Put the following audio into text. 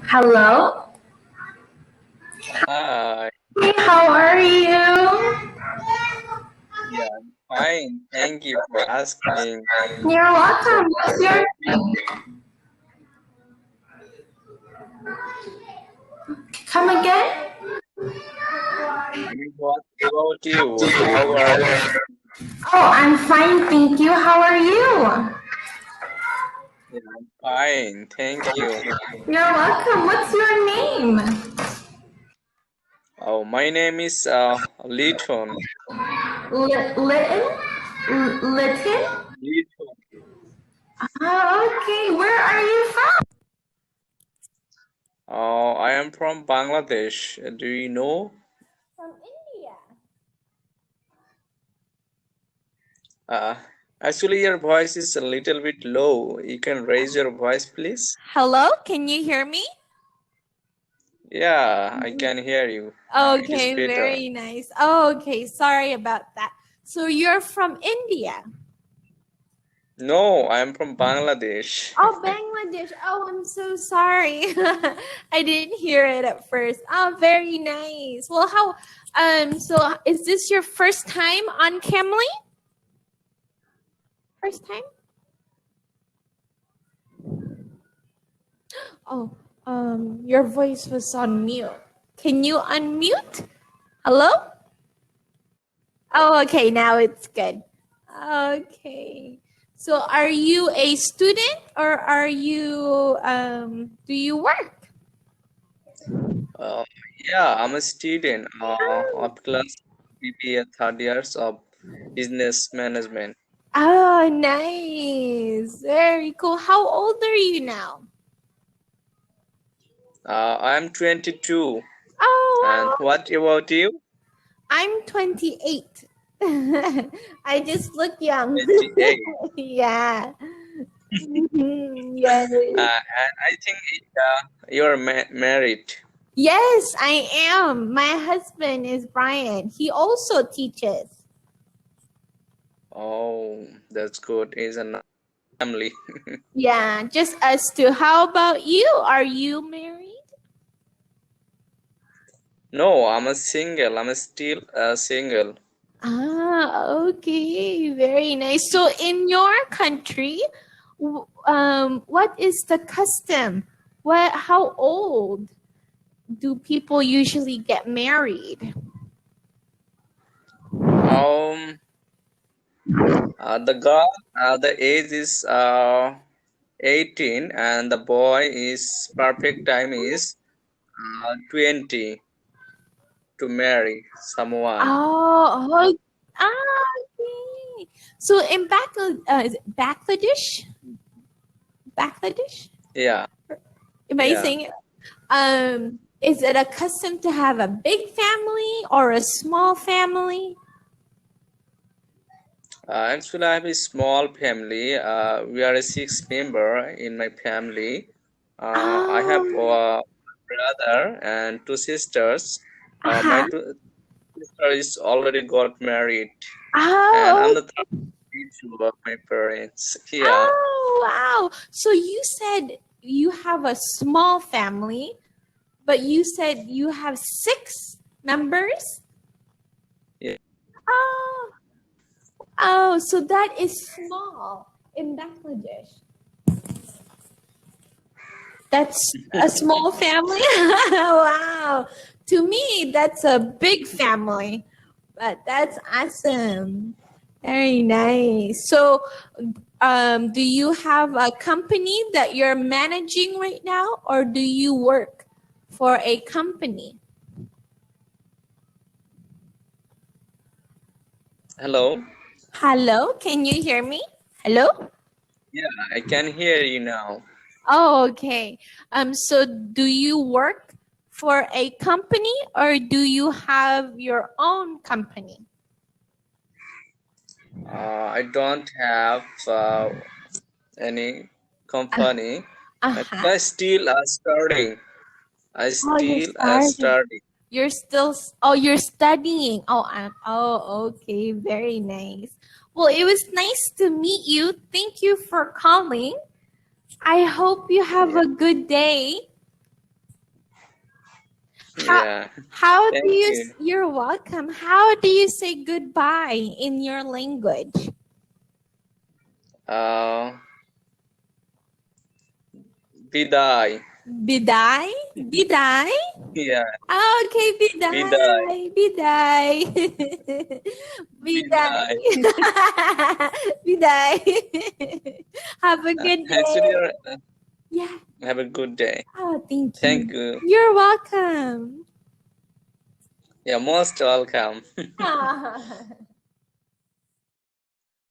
Hello. Hi. Hey, how are you? Yeah, fine. Thank you for asking. You're So, welcome. what What's your about you? come again? I mean, what about you? How are you? Oh, I'm fine, thank you. How are you? Yeah, I'm fine. Thank you. You're welcome. What's your name? Oh, my name is Liton. Liton? Liton? Liton. Oh, okay. Where are you from? I am from Bangladesh. Do you know? From India. Uh, Actually, your voice is a little bit low. You can raise your voice, please. Hello, can you hear me? Yeah, I can hear you. It is Okay, better. very nice. Okay, sorry about that. So you're from India? No, I am from Bangladesh. Oh, Bangladesh. Oh, I'm so sorry. I didn't hear it at first. Oh, very nice. Well, so is this your first time on Cambly? First time? Oh, your voice was on mute. Can you unmute? Hello? Oh, okay, now it's good. Okay. So are you a student or do you work? Uh, yeah, I'm a student of class BBA third years of business management. Oh, nice. Very cool. How old are you now? I'm 22. And Oh, wow. what about you? I'm 28. I just look young. 28. Yeah. Yes. And I think you're married. Yes, I am. My husband is Brian. He also teaches. Oh, that's good. It's a nice family. Yeah, just us two. How about you? Are you married? No, I'm a single. I'm still single. Okay, very nice. So, in your country, what is the custom? How old do people usually get married? Um, the girl, the age is 18, and the boy is perfect time is 20 to marry someone. Oh, okay. So, in is it Bangladesh? Bangladesh? Yeah, Am I yeah. saying it? Is it a custom to have a big family or a small family? Actually, I have a small family. We are a 6 member in my family. I have Oh, a brother and 2 sisters. My uh-huh. two sister is already got married, and I'm Oh, the third nephew of my parents. Yeah, oh, wow. So you said you have a small family, but you said you have 6 members? yeah. Oh, oh, so that is small in Bangladesh. That's a small family? Wow. To me, that's a big family, but that's awesome. Very nice. So, do you have a company that you're managing right now, or do you work for a company? Hello. Hello, can you hear me? Hello? Yeah, I can hear you now. Oh, okay. So do you work for a company or do you have your own company? I don't have any company. Uh-huh. Actually, I still studying. I Oh, you're still starting. study. You're still, oh, you're studying. Okay. Very nice. Well, it was nice to meet you. Thank you for calling. I hope you have Yeah. a good day. Yeah. How do Thank you? you. You're welcome. How do you say goodbye in your language? Bidai. Bidai? Bidai? Yeah. Okay, Bidai. bidai. Bidai. Bidai. Bidai. Bidai. Have a good Actually, day. Yeah. have a good day. Oh, thank Thank you. you. You're welcome. Yeah, most welcome.